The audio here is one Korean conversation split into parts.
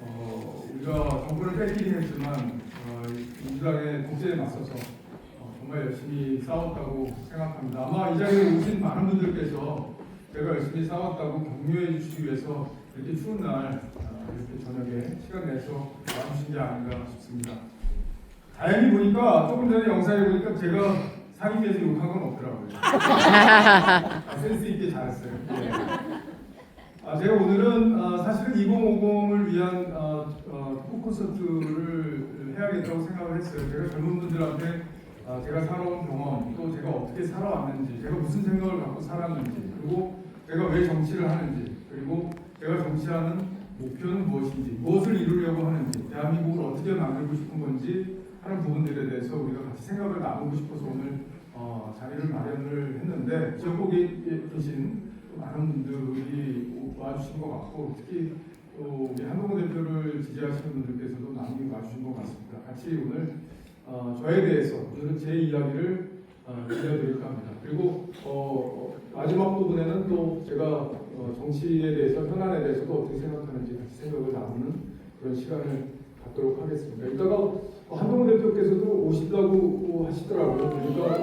우리가 정권을 뺏기긴 했지만 민주당의 독재에 맞서서 정말 열심히 싸웠다고 생각합니다. 아마 이 자리에 오신 많은 분들께서 제가 열심히 싸웠다고 격려해 주시기 위해서 이렇게 추운 날 이렇게 저녁에 시간 내서 와주신 게 아닌가 싶습니다. 다행히 보니까 조금 전에 영상에 보니까 제가 상임위에서 욕한 건 없더라고요. 센스 있게 잘했어요. 네. 제가 오늘은 사실은 2050을 위한 토크 콘서트를 해야겠다고 생각을 했어요. 제가 젊은 분들한테 제가 살아온 경험, 또 제가 어떻게 살아왔는지, 제가 무슨 생각을 갖고 살았는지, 그리고 제가 왜 정치를 하는지, 그리고 제가 정치하는 목표는 무엇인지, 무엇을 이루려고 하는지, 대한민국을 어떻게 만들고 싶은 건지 하는 부분들에 대해서 우리가 같이 생각을 나누고 싶어서 오늘 자리를 마련을 했는데, 지역국에 계신 많은 분들이 와주신 것 같고, 특히 또 우리 한동훈 대표를 지지하시는 분들께서도 많이 와주신 것 같습니다. 같이 오늘 저에 대해서 오늘은 제 이야기를 들려드릴까 합니다. 그리고 마지막 부분에는 또 제가 정치에 대해서, 현안에 대해서도 어떻게 생각하는지 같이 생각을 나누는 그런 시간을 갖도록 하겠습니다. 이따가 한동훈 대표께서도 오신다고 하시더라고요. 그러니까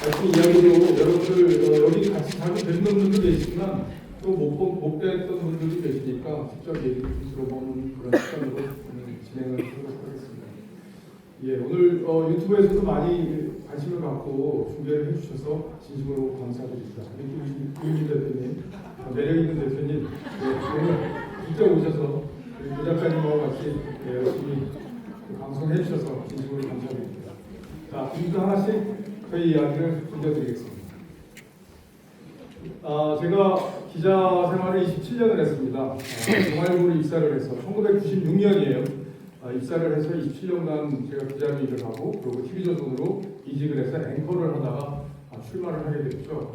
같이 이야기도 여러분들 여기 같이 자주 뵙는 분들도 계시지만 또 못 뵀던 분들도 계시니까 직접 얘기를 들어보는 그런 시간으로 진행을 하도록 하겠습니다. 예, 오늘 유튜브에서도 많이 관심을 갖고 중계를 해주셔서 진심으로 감사드립니다. 김윤진 대표님, 매력 있는 대표님, 오늘 직접 오셔서 부 작가님하고 같이 열심히 방송해 주셔서 진심으로 감사드립니다. 자, 지금부터 하나씩 저희 이야기를 들려드리겠습니다. 제가 기자 생활을 27년을 했습니다. 동아일보로 입사를 해서 1996년이에요. 입사를 해서 27년간 제가 기자로 일을 하고, 그리고 TV조선으로 이직을 해서 앵커를 하다가 출마를 하게 됐죠.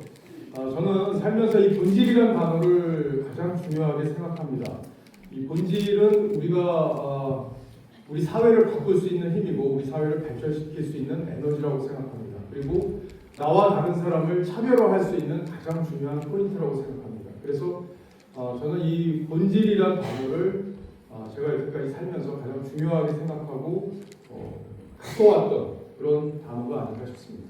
저는 살면서 이 본질이라는 단어를 가장 중요하게 생각합니다. 이 본질은 우리 사회를 바꿀 수 있는 힘이고, 우리 사회를 발전시킬 수 있는 에너지라고 생각합니다. 그리고 나와 다른 사람을 차별화할 수 있는 가장 중요한 포인트라고 생각합니다. 그래서 저는 이 본질이라는 단어를 제가 여태까지 살면서 가장 중요하게 생각하고 갖고 왔던 그런 단어가 아닌가 싶습니다.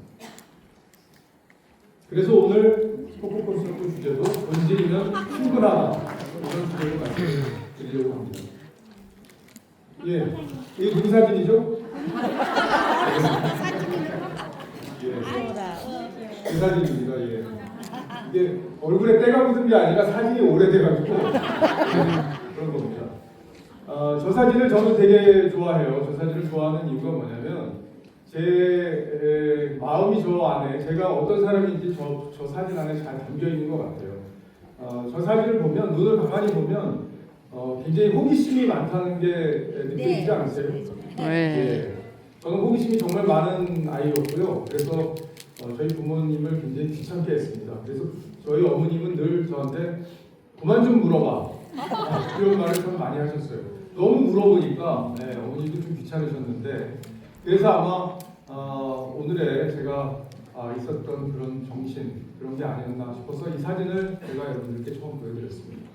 그래서 오늘 토크 콘서트 주제도 본질이면 충분하다, 이런 주제로 말씀드리려고 합니다. 예, 이게 무슨 사진이죠? 그 사진입니다. 예. 이게 얼굴에 때가 묻은 게 아니라 사진이 오래돼가지고 그런 겁니다. 저 사진을 저는 되게 좋아해요. 저 사진을 좋아하는 이유가 뭐냐면 제 마음이 저 안에, 제가 어떤 사람인지 저 사진 안에 잘 담겨 있는 것 같아요. 저 사진을 보면, 눈을 가만히 보면 굉장히 호기심이 많다는 게 느껴지지 않으세요? 네. 예. 저는 호기심이 정말 많은 아이였고요. 그래서 저희 부모님을 굉장히 귀찮게 했습니다. 그래서 저희 어머님은 늘 저한테 그만 좀 물어봐, 이런 말을 참 많이 하셨어요. 너무 물어보니까 어머니도 좀 귀찮으셨는데, 그래서 아마 오늘의 제가 있었던 그런 정신, 그런 게 아니었나 싶어서 이 사진을 제가 여러분들께 처음 보여드렸습니다.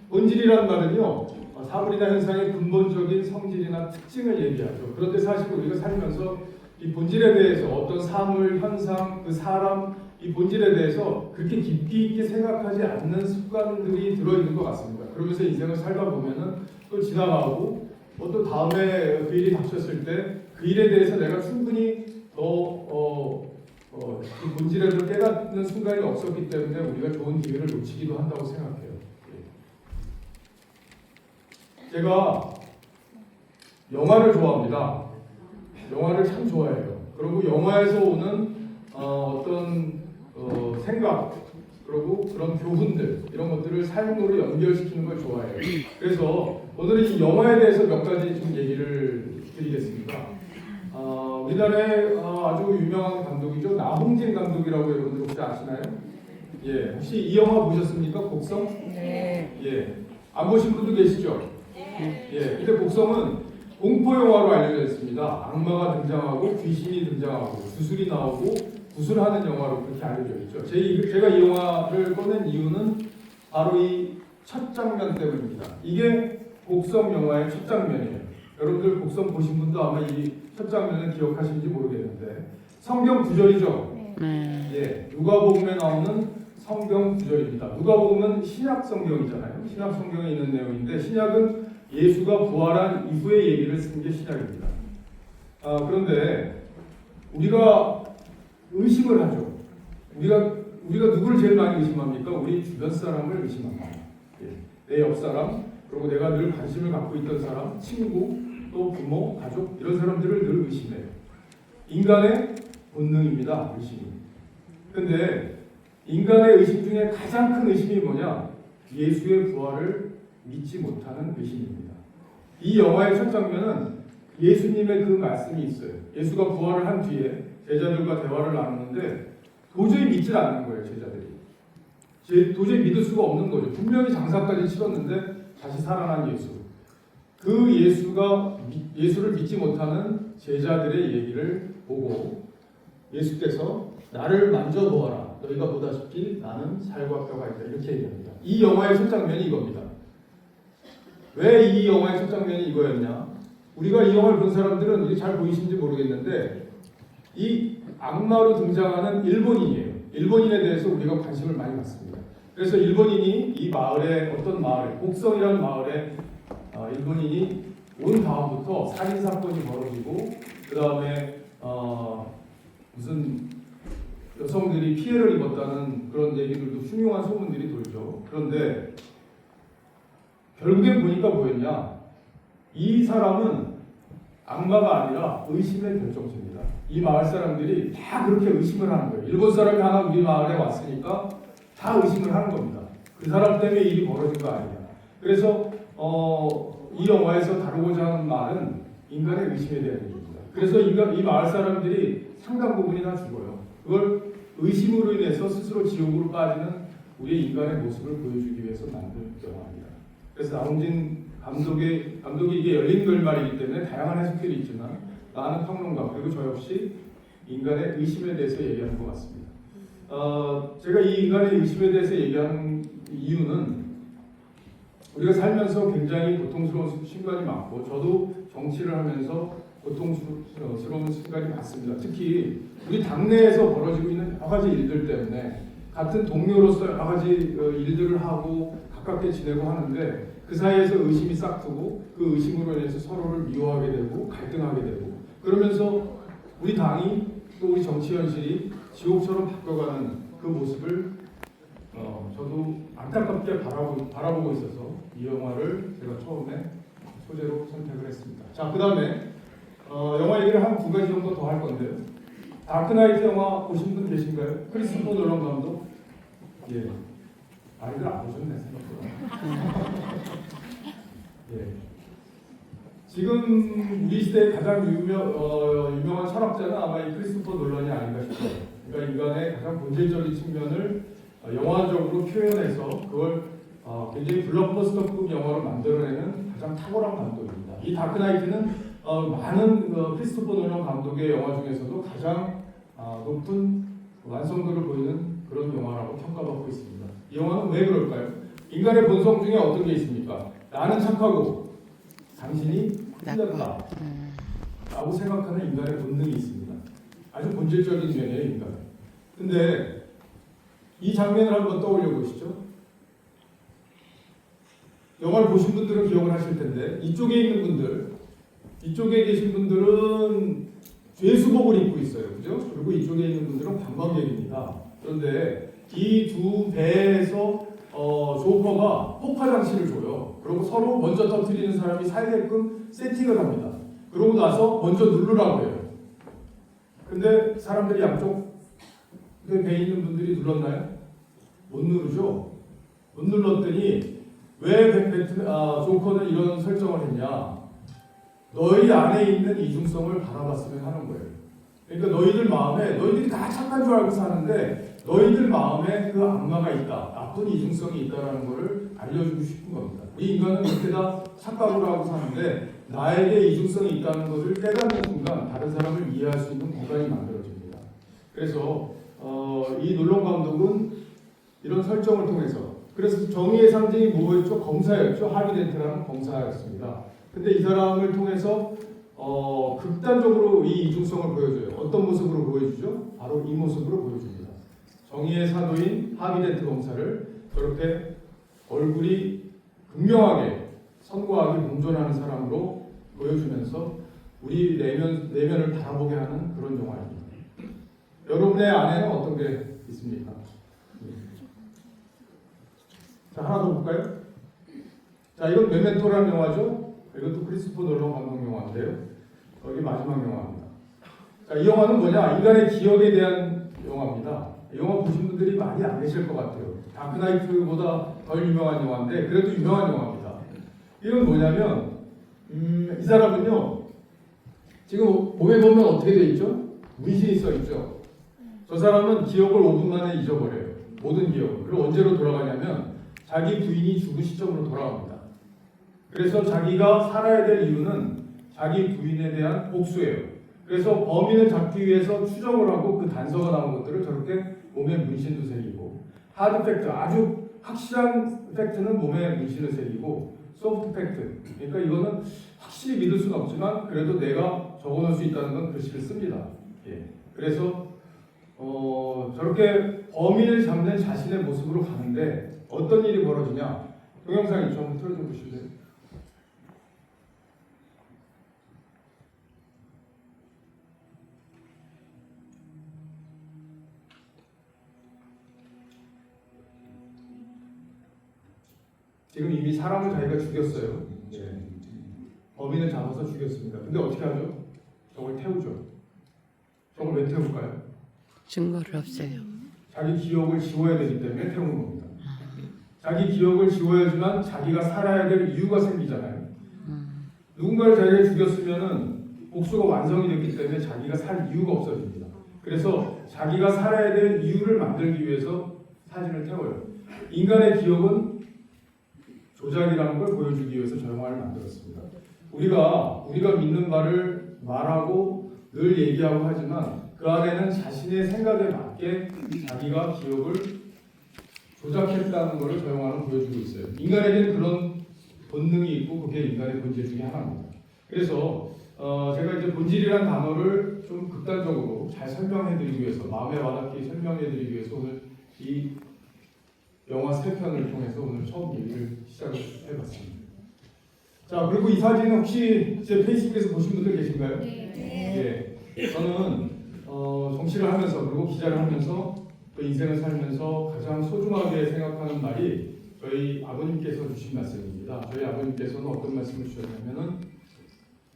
본질이라는 말은요, 사물이나 현상의 근본적인 성질이나 특징을 얘기하죠. 그런데 사실 우리가 살면서 이 본질에 대해서, 어떤 사물, 현상, 그 사람, 이 본질에 대해서 그렇게 깊이 있게 생각하지 않는 습관들이 들어있는 것 같습니다. 그러면서 인생을 살다 보면은 또 지나가고, 또 다음에 그 일이 닥쳤을 때 그 일에 대해서 내가 충분히 그 본질에 서 깨닫는 순간이 없었기 때문에 우리가 좋은 기회를 놓치기도 한다고 생각해요. 제가 영화를 좋아합니다. 영화를 참 좋아해요. 그리고 영화에서 오는 어떤 생각, 그리고 그런 교훈들, 이런 것들을 삶으로 연결시키는 걸 좋아해요. 그래서 오늘은 이 영화에 대해서 몇 가지 좀 얘기를 드리겠습니다. 우리나라의 아주 유명한 감독이죠. 나홍진 감독이라고 여러분들 혹시 아시나요? 예, 혹시 이 영화 보셨습니까? 곡성? 네. 예, 안 보신 분도 계시죠? 예, 근데 곡성은 공포 영화로 알려져 있습니다. 악마가 등장하고 귀신이 등장하고 주술이 나오고 구술하는 영화로 그렇게 알려져 있죠. 제가 이 영화를 꺼낸 이유는 바로 이 첫 장면 때문입니다. 이게 곡성 영화의 첫 장면이에요. 여러분들 곡성 보신 분도 아마 이 첫 장면을 기억하시는지 모르겠는데 성경 구절이죠. 예, 누가복음에 나오는 성경 구절입니다. 누가복음은 신약 성경이잖아요. 신약 성경에 있는 내용인데 신약은 예수가 부활한 이후의 얘기를 쓴 게 신약입니다. 그런데 우리가 의심을 하죠. 우리가 누구를 제일 많이 의심합니까? 우리 주변 사람을 의심합니다. 예, 내 옆 사람, 그리고 내가 늘 관심을 갖고 있던 사람, 친구, 또 부모, 가족 이런 사람들을 늘 의심해요. 인간의 본능입니다. 의심이. 근데 인간의 의심 중에 가장 큰 의심이 뭐냐? 예수의 부활을 믿지 못하는 의심입니다. 이 영화의 첫 장면은 예수님의 그 말씀이 있어요. 예수가 부활을 한 뒤에 제자들과 대화를 나누는데 도저히 믿질 않는 거예요. 제자들이. 도저히 믿을 수가 없는 거죠. 분명히 장사까지 치렀는데 다시 살아난 예수. 그 예수를 믿지 못하는 제자들의 얘기를 보고 예수께서 나를 만져보아라. 너희가 보다시피 나는 살과 뼈가 있다. 이렇게 얘기합니다. 이 영화의 첫 장면이 이겁니다. 왜 이 영화의 첫 장면이 이거였냐? 우리가 이 영화를 본 사람들은 이게 잘 보이시는지 모르겠는데 이 악마로 등장하는 일본인이에요. 일본인에 대해서 우리가 관심을 많이 갖습니다. 그래서 일본인이 이 마을에 어떤 마을에 곡성이라는 마을에 일본인이 온 다음부터 살인 사건이 벌어지고 그 다음에 무슨 여성들이 피해를 입었다는 그런 얘기들도 흉흉한 소문들이 돌죠. 그런데 결국엔 보니까 뭐였냐? 이 사람은 악마가 아니라 의심의 결정체입니다. 이 마을 사람들이 다 그렇게 의심을 하는 거예요. 일본 사람이 하나 우리 마을에 왔으니까 다 의심을 하는 겁니다. 그 사람 때문에 일이 벌어진 거 아니냐. 그래서 이 영화에서 다루고자 하는 말은 인간의 의심에 대한 얘기입니다. 그래서 이 마을 사람들이 상당 부분이 다 죽어요. 그걸 의심으로 인해서 스스로 지옥으로 빠지는 우리의 인간의 모습을 보여주기 위해서 만든 영화입니다. 그래서 나홍진 감독이 이게 열린 결말이기 때문에 다양한 해석들이 있지만 많은 평론가 그리고 저 역시 인간의 의심에 대해서 얘기하는 것 같습니다. 제가 이 인간의 의심에 대해서 얘기하는 이유는 우리가 살면서 굉장히 고통스러운 순간이 많고 저도 정치를 하면서 고통스러운 순간이 많습니다. 특히 우리 당내에서 벌어지고 있는 여러 가지 일들 때문에 같은 동료로서 여러 가지 일들을 하고 가깝게 지내고 하는데 그 사이에서 의심이 싹트고 그 의심으로 인해서 서로를 미워하게 되고 갈등하게 되고 그러면서 우리 당이 또 우리 정치 현실이 지옥처럼 바뀌어가는 그 모습을 저도 안타깝게 바라보고 있어서 이 영화를 제가 처음에 소재로 선택을 했습니다. 자, 그 다음에 영화 얘기를 한 두 가지 정도 더 할 건데요. 다크나이트 영화 보신 분 계신가요? 크리스토퍼 놀란 감독? 예. 아이들 안 보셨네 생각보다. 예. 지금 우리 시대의 가장 유명한 철학자는 아마 이 크리스토퍼 놀란이 아닌가 싶어요. 그러니까 인간의 가장 본질적인 측면을 영화적으로 표현해서 그걸 굉장히 블록버스터급 영화로 만들어내는 가장 탁월한 감독입니다. 이 다크나이트는 많은 크리스토퍼 놀란 감독의 영화 중에서도 가장 높은 완성도를 보이는 그런 영화라고 평가받고 있습니다. 이 영화는 왜 그럴까요? 인간의 본성 중에 어떤 게 있습니까? 나는 착하고 당신이 틀렸다 라고 생각하는 인간의 본능이 있습니다. 아주 본질적인 면이에요, 인간. 근데 이 장면을 한번 떠올려 보시죠. 영화를 보신 분들은 기억을 하실 텐데 이쪽에 있는 분들, 이쪽에 계신 분들은 죄수복을 입고 있어요. 그죠? 그리고 이쪽에 있는 분들은 관광객입니다. 그런데 이 두 배에서 조커가 폭파 장치를 줘요. 그리고 서로 먼저 터뜨리는 사람이 살게끔 세팅을 합니다. 그러고 나서 먼저 누르라고 해요. 근데 사람들이 양쪽 배에 있는 분들이 눌렀나요? 못 누르죠? 못 눌렀더니 왜 조커는 이런 설정을 했냐? 너희 안에 있는 이중성을 바라봤으면 하는 거예요. 그러니까 너희들 마음에 너희들이 다 착한 줄 알고 사는데 너희들 마음에 그 악마가 있다. 나쁜 이중성이 있다는 것을 알려주고 싶은 겁니다. 우리 인간은 이렇게 다 착각으로 하고 사는데 나에게 이중성이 있다는 것을 깨닫는 순간 다른 사람을 이해할 수 있는 공간이 만들어집니다. 그래서 이 놀란 감독은 이런 설정을 통해서 그래서 정의의 상징이 뭐였죠? 검사였죠. 하비덴트라는 검사였습니다. 근데 이 사람을 통해서 극단적으로 이 이중성을 보여줘요. 어떤 모습으로 보여주죠? 바로 이 모습으로 보여줍니다. 정의의 사도인 하비덴트 검사를 저렇게 얼굴이 극명하게 선과학이 공존하는 사람으로 보여주면서 우리 내면을 바라보게 하는 그런 영화입니다. 여러분의 안에는 어떤 게 있습니까? 자, 하나 더 볼까요? 자, 이건 메멘토라는 영화죠. 이것도 크리스토퍼 놀란 감독 영화인데요. 여기 마지막 영화입니다. 자, 이 영화는 뭐냐? 인간의 기억에 대한 영화입니다. 이 영화 보신 분들이 많이 안 계실 것 같아요. 다크나이트보다 덜 유명한 영화인데 그래도 유명한 영화입니다. 이건 뭐냐면 이 사람은요. 지금 몸에 보면 어떻게 돼 있죠? 문신이 써 있죠. 저 사람은 기억을 5분 만에 잊어버려요. 모든 기억을. 그리고 언제로 돌아가냐면 자기 부인이 죽은 시점으로 돌아갑니다. 그래서 자기가 살아야 될 이유는 자기 부인에 대한 복수예요. 그래서 범인을 잡기 위해서 추정을 하고 그 단서가 나온 것들을 저렇게 몸에 문신도 새기고, 하드 팩트, 아주 확실한 팩트는 몸에 문신을 새기고, 소프트 팩트, 그러니까 이거는 확실히 믿을 수는 없지만 그래도 내가 적어놓을 수 있다는 건 글씨를 씁니다. 예. 그래서 저렇게 범인을 잡는 자신의 모습으로 가는데 어떤 일이 벌어지냐? 동영상 있죠? 한번 틀어줘 보실래요? 지금 이미 사람을 자기가 죽였어요. 예. 범인을 잡아서 죽였습니다. 근데 어떻게 하죠? 저걸 태우죠. 저걸 왜 태울까요? 증거를 없애요. 자기 기억을 지워야 되기 때문에 태우는 겁니다. 자기 기억을 지워야지만 자기가 살아야 될 이유가 생기잖아요. 누군가를 자기가 죽였으면은 복수가 완성이 됐기 때문에 자기가 살 이유가 없어집니다. 그래서 자기가 살아야 될 이유를 만들기 위해서 사진을 태워요. 인간의 기억은 조작이라는 걸 보여주기 위해서 저 영화를 만들었습니다. 우리가 믿는 바를 말하고 늘 얘기하고 하지만 그 안에는 자신의 생각에 맞게 자기가 기억을 조작했다는 것을 저 영화는 보여주고 있어요. 인간에게는 그런 본능이 있고 그게 인간의 본질 중에 하나입니다. 그래서 제가 이제 본질이라는 단어를 좀 극단적으로 잘 설명해드리기 위해서, 마음에 와닿게 설명해드리기 위해서 오늘 이 영화 3편을 통해서 오늘 처음 얘기를 시작을 해봤습니다. 자, 그리고 이 사진 혹시 제 페이스북에서 보신 분들 계신가요? 네. 예. 저는 정치를 하면서 그리고 기자를 하면서 또 인생을 살면서 가장 소중하게 생각하는 말이 저희 아버님께서 주신 말씀입니다. 저희 아버님께서는 어떤 말씀을 주셨냐면은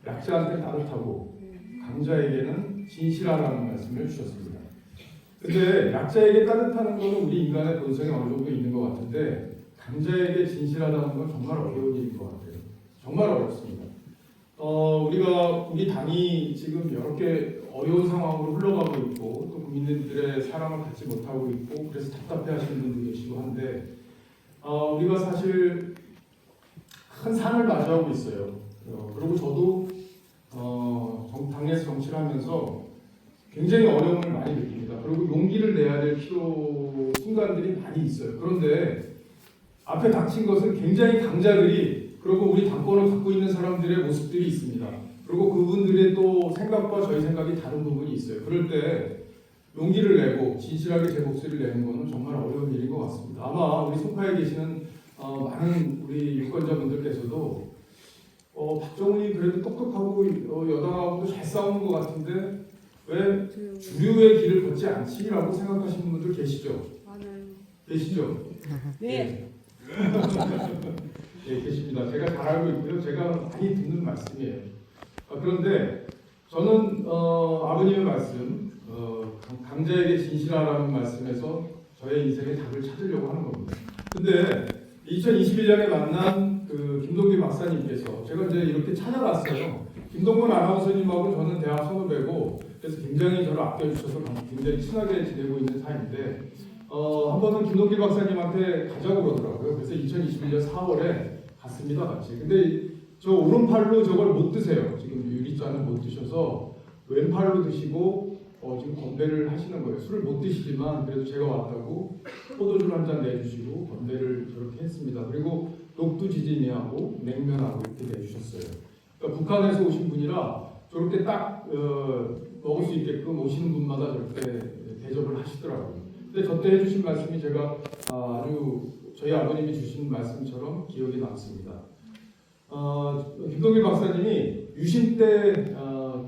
약자한테 따뜻하고 강자에게는 진실하라는 말씀을 주셨습니다. 근데 약자에게 따뜻하는 것은 우리 인간의 본성에 어느 정도 있는 것 같은데 강자에게 진실하다는 건 정말 어려운 일인 것 같아요. 정말 어렵습니다. 우리 당이 지금 여러 개 어려운 상황으로 흘러가고 있고 또 국민들의 사랑을 받지 못하고 있고 그래서 답답해하시는 분도 계시고 한데 우리가 사실 큰 산을 마주하고 있어요. 그리고 저도 당에서 정치를 하면서 굉장히 어려움을 많이 느낍니다. 그리고 용기를 내야 될 순간들이 많이 있어요. 그런데 앞에 닥친 것은 굉장히 강자들이 그리고 우리 당권을 갖고 있는 사람들의 모습들이 있습니다. 그리고 그분들의 또 생각과 저희 생각이 다른 부분이 있어요. 그럴 때 용기를 내고 진실하게 제 목소리를 내는 것은 정말 어려운 일인 것 같습니다. 아마 우리 소파에 계시는 많은 우리 유권자분들께서도 박정훈이 그래도 똑똑하고 여당하고도 잘 싸우는 것 같은데 왜 주류의 길을 걷지 않지라고 생각하시는 분들 계시죠? 맞아요. 계시죠? 네. 네, 계십니다. 제가 잘 알고 있고요. 제가 많이 듣는 말씀이에요. 그런데 저는 아버님의 말씀, 강자에게 진실하라는 말씀에서 저의 인생의 답을 찾으려고 하는 겁니다. 근데 2021년에 만난 그 김동기 박사님께서 제가 이제 이렇게 찾아갔어요. 김동건 아나운서님하고 저는 대학 선후배고 그래서 굉장히 저를 아껴주셔서 굉장히 친하게 지내고 있는 사이인데 한 번은 김동기 박사님한테 가자고 그러더라고요. 그래서 2021년 4월에 갔습니다, 같이. 근데 저 오른팔로 저걸 못 드세요. 지금 유리잔을 못 드셔서 왼팔로 드시고 지금 건배를 하시는 거예요. 술을 못 드시지만 그래도 제가 왔다고 포도주를 한 잔 내주시고 건배를 저렇게 했습니다. 그리고 녹두지짐이하고 냉면하고 이렇게 내주셨어요. 그러니까 북한에서 오신 분이라 저렇게 딱 먹을 수 있게끔 오시는 분마다 저렇게 대접을 하시더라고요. 근데 저때 해주신 말씀이 제가 아주 저희 아버님이 주신 말씀처럼 기억이 남습니다. 김동길 박사님이 유신 때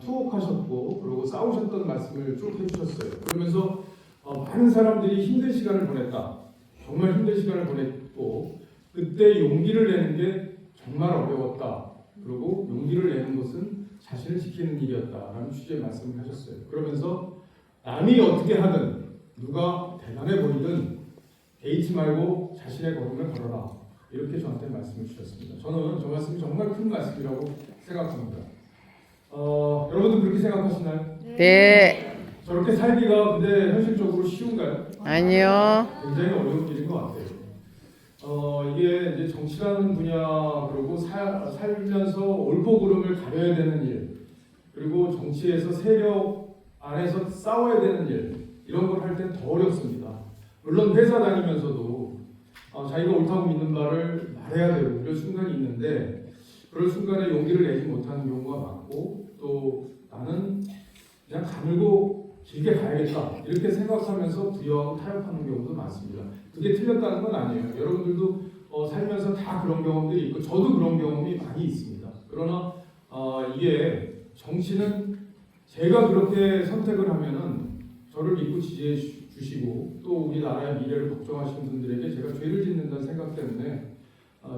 투옥하셨고 그리고 싸우셨던 말씀을 쭉 해주셨어요. 그러면서 많은 사람들이 힘든 시간을 보냈다. 정말 힘든 시간을 보냈고 그때 용기를 내는 게 정말 어려웠다. 그리고 용기를 내는 것은 자신을 지키는 일이었다라는 취지의 말씀을 하셨어요. 그러면서 남이 어떻게 하든 누가 대단해 보이든 개의치 말고 자신의 걸음을 걸어라. 이렇게 저한테 말씀을 주셨습니다. 저는 저 말씀이 정말 큰 말씀이라고 생각합니다. 여러분도 그렇게 생각하시나요? 네. 저렇게 살기가 근데 현실적으로 쉬운가요? 아니요. 굉장히 어려운 일인 것 같아요. 이게 이제 정치라는 분야 그리고 살면서 옳고 그름을 가려야 되는 일 그리고 정치에서 세력 안에서 싸워야 되는 일 이런 걸 할 땐 더 어렵습니다. 물론 회사 다니면서도 자기가 옳다고 믿는 말을 말해야 되고 이런 순간이 있는데 그럴 순간에 용기를 내지 못하는 경우가 많고 또 나는 그냥 가물고 길게 가야겠다 이렇게 생각하면서 두려워하고 타협하는 경우도 많습니다. 그게 틀렸다는 건 아니에요. 여러분들도 살면서 다 그런 경험들이 있고 저도 그런 경험이 많이 있습니다. 그러나 이게 정치는 제가 그렇게 선택을 하면은 저를 믿고 지지해 주시고 또 우리나라의 미래를 걱정하시는 분들에게 제가 죄를 짓는다는 생각 때문에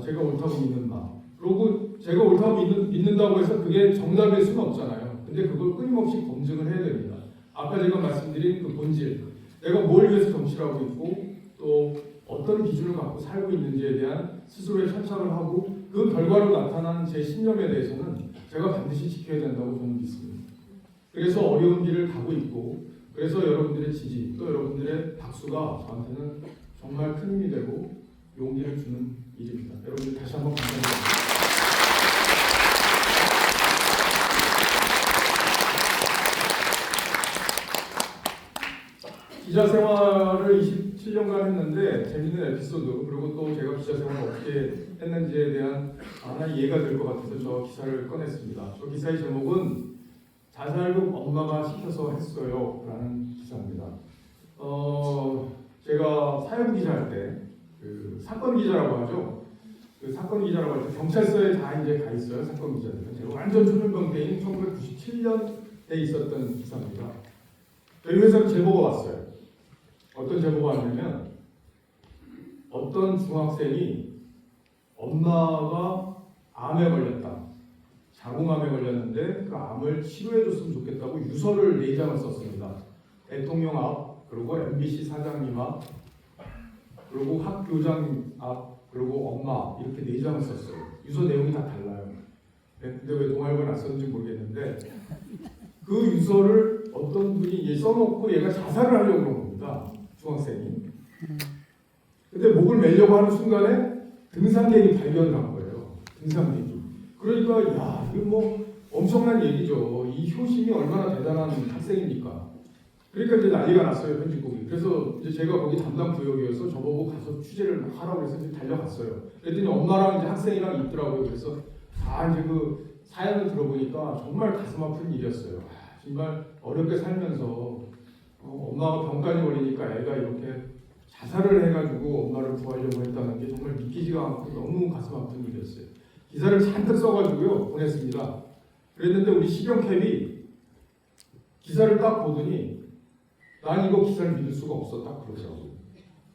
제가 옳다고 믿는 마음 그리고 제가 옳다고 믿는다고 해서 그게 정답일 수는 없잖아요. 근데 그걸 끊임없이 검증을 해야 됩니다. 아까 제가 말씀드린 그 본질 내가 뭘 위해서 정치를 하고 있고 또 어떤 기준을 갖고 살고 있는지에 대한 스스로의 천착을 하고 그 결과로 나타난 제 신념에 대해서는 제가 반드시 지켜야 된다고 저는 믿습니다. 그래서 어려운 길을 가고 있고 그래서 여러분들의 지지 또 여러분들의 박수가 저한테는 정말 큰 힘이 되고 용기를 주는 일입니다. 여러분들 다시 한번 감사합니다. 기자 생활을 27년간 했는데 재밌는 에피소드 그리고 또 제가 기자 생활을 어떻게 했는지에 대한 하나의 이해가 될 것 같아서 저 기사를 꺼냈습니다. 저 기사의 제목은 자살극 엄마가 시켜서 했어요 라는 기사입니다. 제가 사회부 기자 할 때 그 사건 기자라고 하죠. 그 사건 기자라고 할 때 경찰서에 다 이제 가 있어요. 사건 기자들은 제가 완전 초년병대인 1997년에 있었던 기사입니다. 저희 회사로 제보가 왔어요. 어떤 제보가 왔냐면 어떤 중학생이 엄마가 암에 걸렸다. 자궁암에 걸렸는데 그 암을 치료해줬으면 좋겠다고 유서를 4장을 썼습니다. 대통령 앞, 그리고 MBC 사장님 앞, 그리고 학교장 앞, 그리고 엄마 이렇게 4장을 썼어요. 유서 내용이 다 달라요. 근데 왜 동아일보에 안 썼는지 모르겠는데 그 유서를 어떤 분이 써놓고 얘가 자살을 하려고 그런 겁니다. 중학생이. 근데 목을 매려고 하는 순간에 등산객이 발견을 한 거예요. 등산객이. 그러니까 야 이거 뭐 엄청난 얘기죠. 이 효심이 얼마나 대단한 학생입니까. 그러니까 이제 난리가 났어요. 편집국이. 그래서 이제 제가 거기 담당 구역이어서 저보고 가서 취재를 하라고 해서 이제 달려갔어요. 그랬더니 엄마랑 이제 학생이랑 있더라고요. 그래서 다 이제 그 사연을 들어보니까 정말 가슴 아픈 일이었어요. 정말 어렵게 살면서 엄마가 병까지 걸리니까 애가 이렇게 자살을 해가지고 엄마를 구하려고 했다는 게 정말 믿기지가 않고 너무 가슴 아픈 일이었어요. 기사를 잔뜩 써가지고요 보냈습니다. 그랬는데 우리 시경캡이 기사를 딱 보더니 난 이거 기사를 믿을 수가 없어 딱 그러더라고요.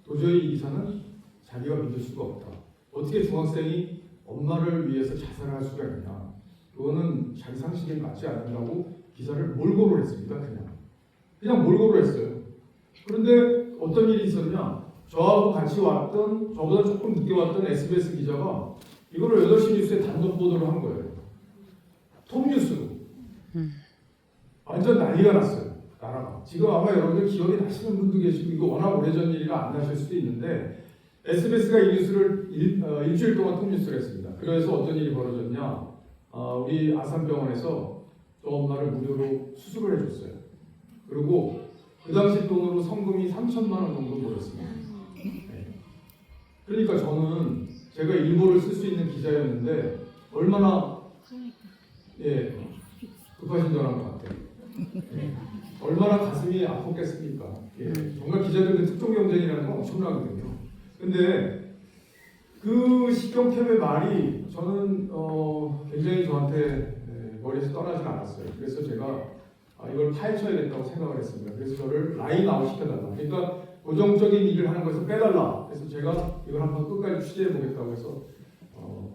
도저히 이 기사는 자기가 믿을 수가 없다. 어떻게 중학생이 엄마를 위해서 자살할 수가 있냐. 그거는 자기 상식에 맞지 않는다고 기사를 몰고를 했습니다. 그냥 몰고를 했어요. 그런데 어떤 일이 있었냐. 저하고 같이 왔던 저보다 조금 늦게 왔던 SBS 기자가 이거를 8시 뉴스에 단독 보도를 한 거예요. 톱뉴스로. 완전 난리가 났어요. 나라가. 지금 아마 여러분들 기억이 나시는 분도 계시고 이거 워낙 오래전 일이라 안 나실 수도 있는데 SBS가 이 뉴스를 일주일 동안 톱뉴스를 했습니다. 그래서 어떤 일이 벌어졌냐. 우리 아산병원에서 저 엄마를 무료로 수술을 해줬어요. 그리고 그 당시 돈으로 성금이 3천만 원 정도 모였습니다. 네. 그러니까 저는 제가 일보를 쓸 수 있는 기자였는데 얼마나 급하신 줄 아는 것 같아요. 예. 얼마나 가슴이 아팠겠습니까? 예. 정말 기자들은 특종 경쟁이라는 건 엄청나거든요. 근데 그 식경캡의 말이 저는 굉장히 저한테 머리에서 떠나지 않았어요. 그래서 제가 이걸 파헤쳐야겠다고 생각을 했습니다. 그래서 저를 라인 아웃 시켜달라. 그러니까 고정적인 일을 하는 것을 빼달라. 그래서 제가 이걸 한번 끝까지 취재해 보겠다고 해서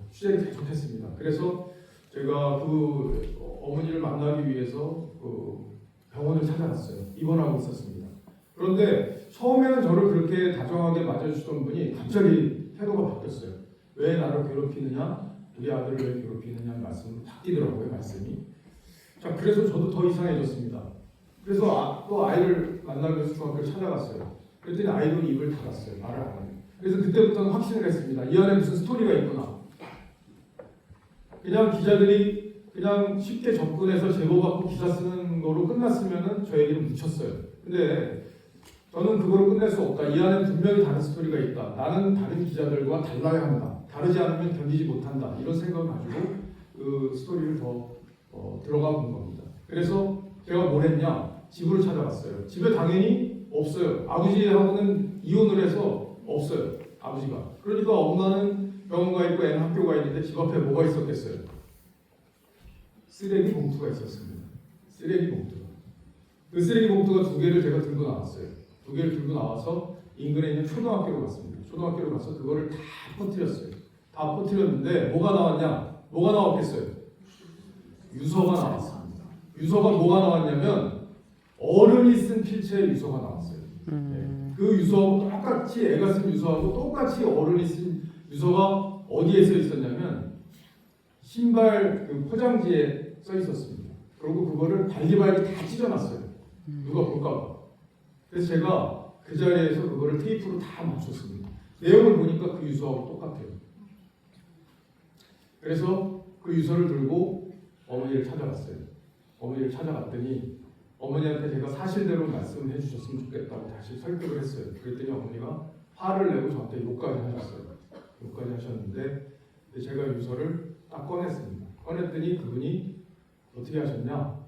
취재를 계속했습니다. 그래서 제가 그 어머니를 만나기 위해서 그 병원을 찾아갔어요. 입원하고 있었습니다. 그런데 처음에는 저를 그렇게 다정하게 맞아주시던 분이 갑자기 태도가 바뀌었어요. 왜 나를 괴롭히느냐? 우리 아들을 왜 괴롭히느냐는 말씀이 바뀌더라고요. 말씀이. 자, 그래서 저도 더 이상해졌습니다. 그래서 또 아이를 만나기 위해서 중학교를 찾아갔어요. 그랬더니 아이도 입을 닫았어요. 말을 안 해요. 그래서 그때부터는 확신을 했습니다. 이 안에 무슨 스토리가 있구나. 그냥 기자들이 그냥 쉽게 접근해서 제보받고 기사 쓰는 거로 끝났으면은 저에게는 묻혔어요. 근데 저는 그거로 끝낼 수 없다. 이 안에 분명히 다른 스토리가 있다. 나는 다른 기자들과 달라야 한다. 다르지 않으면 견디지 못한다. 이런 생각을 가지고 그 스토리를 더 들어가 본 겁니다. 그래서 제가 뭘 했냐? 집을 찾아갔어요. 집에 당연히 없어요. 아버지하고는 이혼을 해서 없어요. 아버지가. 그러니까 엄마는 병원 가 있고 애는 학교 가 있는데 집 앞에 뭐가 있었겠어요? 쓰레기 봉투가 있었습니다. 쓰레기 봉투가. 그 쓰레기 봉투가 2개를 제가 들고 나왔어요. 2개를 들고 나와서 인근에 있는 초등학교로 갔습니다. 초등학교로 가서 그거를 다 퍼뜨렸어요. 다 퍼뜨렸는데 뭐가 나왔냐? 뭐가 나왔겠어요? 유서가 나왔습니다. 유서가 뭐가 나왔냐면 어른이 쓴 필체의 유서가 나왔어요. 그 유서하고 똑같이 애가 쓴 유서하고 똑같이 어른이 쓴 유서가 어디에 써 있었냐면 신발 그 포장지에 써 있었습니다. 그리고 그거를 발기발기 다 찢어놨어요. 누가 볼까 봐. 그래서 제가 그 자리에서 그거를 테이프로 다 맞췄습니다. 내용을 보니까 그 유서하고 똑같아요. 그래서 그 유서를 들고 어머니를 찾아갔어요. 어머니를 찾아갔더니 어머니한테 제가 사실대로 말씀해 주셨으면 좋겠다고 다시 설득을 했어요. 그랬더니 어머니가 화를 내고 저한테 욕까지 하셨어요. 욕까지 하셨는데 제가 유서를 딱 꺼냈습니다. 꺼냈더니 그분이 어떻게 하셨냐?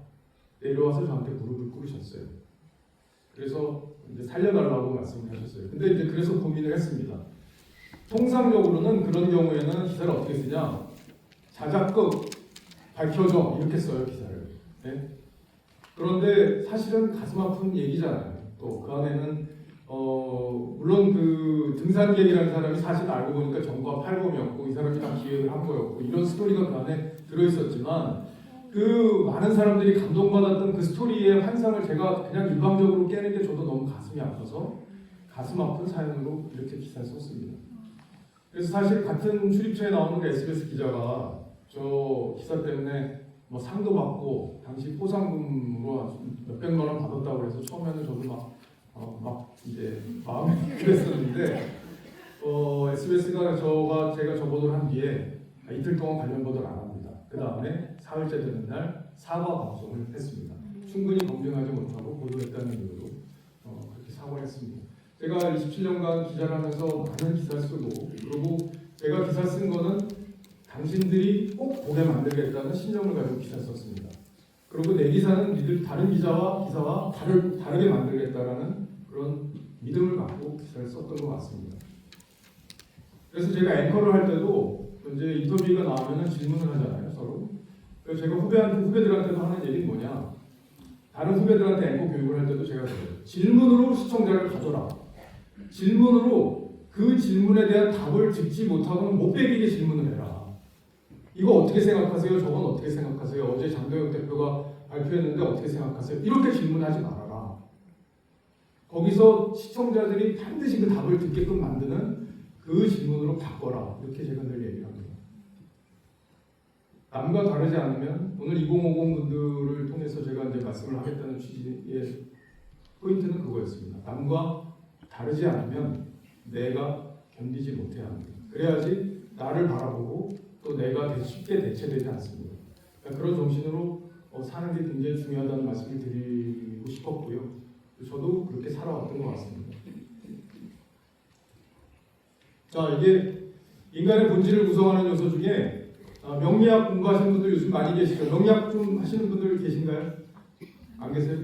내려와서 저한테 무릎을 꿇으셨어요. 그래서 이제 살려달라고 말씀을 하셨어요. 근데 이제 그래서 고민을 했습니다. 통상적으로는 그런 경우에는 기사를 어떻게 쓰냐? 자작극 밝혀줘 이렇게 써요 기사를. 네? 그런데 사실은 가슴 아픈 얘기잖아요. 또 그 안에는 물론 그 등산객이라는 사람이 사실 알고 보니까 정부와 팔범이었고 이 사람이 다 기획을 한 거였고 이런 스토리가 그 안에 들어있었지만 그 많은 사람들이 감동받았던 그 스토리의 환상을 제가 그냥 일방적으로 깨는 게 저도 너무 가슴이 아파서 가슴 아픈 사연으로 이렇게 기사를 썼습니다. 그래서 사실 같은 출입처에 나오는 그 SBS 기자가 저 기사 때문에 뭐 상도 받고 당시 포상금으로 몇백만 원 받았다고 해서 처음에는 저도 막 이제 마음이 그랬었는데 SBS가 제가 저 보도를 한 뒤에 이틀 동안 관련 보도를 안 합니다. 그 다음에 사흘째 되는 날 사과 방송을 했습니다. 충분히 검증하지 못하고 보도했다는 이유로 그렇게 사과를 했습니다. 제가 27년간 기자를 하면서 많은 기사 쓰고 그리고 제가 기사 쓴 거는 당신들이 꼭 보게 만들겠다는 신념을 가지고 기사 썼습니다. 그리고 내 기사는 다른 기사와 다르게 만들겠다라는 그런 믿음을 갖고 기사를 썼던 것 같습니다. 그래서 제가 앵커를 할 때도 이제 인터뷰가 나오면 질문을 하잖아요, 서로. 그래서 제가 후배들한테도 하는 얘기는 뭐냐? 다른 후배들한테 앵커 교육을 할 때도 제가 그래요. 질문으로 시청자를 가져라. 질문으로 그 질문에 대한 답을 듣지 못하고는 못 베기게 질문을 해라. 이거 어떻게 생각하세요? 저건 어떻게 생각하세요? 어제 장도영 대표가 발표했는데 어떻게 생각하세요? 이렇게 질문하지 말아라. 거기서 시청자들이 반드시 그 답을 듣게끔 만드는 그 질문으로 바꿔라. 이렇게 제가 늘 얘기를 합니다. 남과 다르지 않으면 오늘 2050 분들을 통해서 제가 이제 말씀을 하겠다는 취지의 포인트는 그거였습니다. 남과 다르지 않으면 내가 견디지 못해야 합니다. 그래야지 나를 바라보고 또 내가 쉽게 대체되지 않습니다. 그러니까 그런 정신으로 사는 게 굉장히 중요하다는 말씀을 드리고 싶었고요. 저도 그렇게 살아왔던 것 같습니다. 자, 이게 인간의 본질을 구성하는 요소 중에 명리학 공부하시는 분들 요즘 많이 계시죠? 명리학 좀 하시는 분들 계신가요? 안 계세요?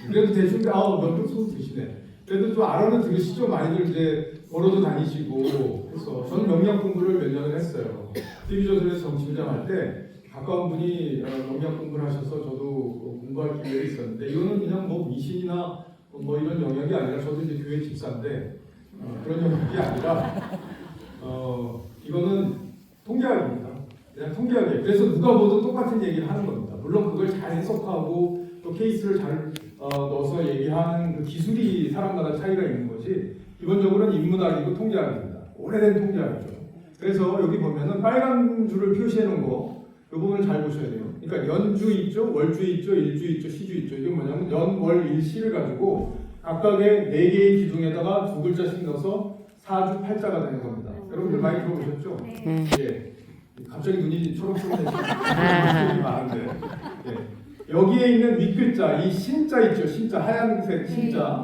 그래도 대충 몇분 손 드시네. 그래도 좀 알아는 들으시죠? 많이들 이제 걸어도 다니시고 해서 저는 명리학 공부를 몇 년을 했어요. TV조선에서 정치부장 할 때 가까운 분이 명리학 공부를 하셔서 저도 공부할 기회가 있었는데 이거는 그냥 뭐 미신이나 뭐 이런 영역이 아니라 저도 이제 교회 집사인데 그런 영역이 아니라 이거는 통계학입니다. 그냥 통계학이에요. 그래서 누가 보도 똑같은 얘기를 하는 겁니다. 물론 그걸 잘 해석하고 또 케이스를 잘 넣어서 얘기하는 그 기술이 사람마다 차이가 있는 거지 기본적으로는 인문학이고 통계학입니다. 오래된 통계학이죠. 그래서 여기 보면은 빨간 줄을 표시해 놓은 거 이 부분을 잘 보셔야 돼요. 그러니까 연주 있죠, 월주 있죠, 일주 있죠, 시주 있죠. 이게 뭐냐면 연, 월, 일, 시를 가지고 각각의 4개의 기둥에다가 2글자씩 넣어서 4주 8자가 되는 겁니다. 여러분들 많이 들어보셨죠? 예. 갑자기 눈이 초록초록해지는 분이 많은데 여기에 있는 윗글자, 이 신자 있죠? 신자, 하얀색 신자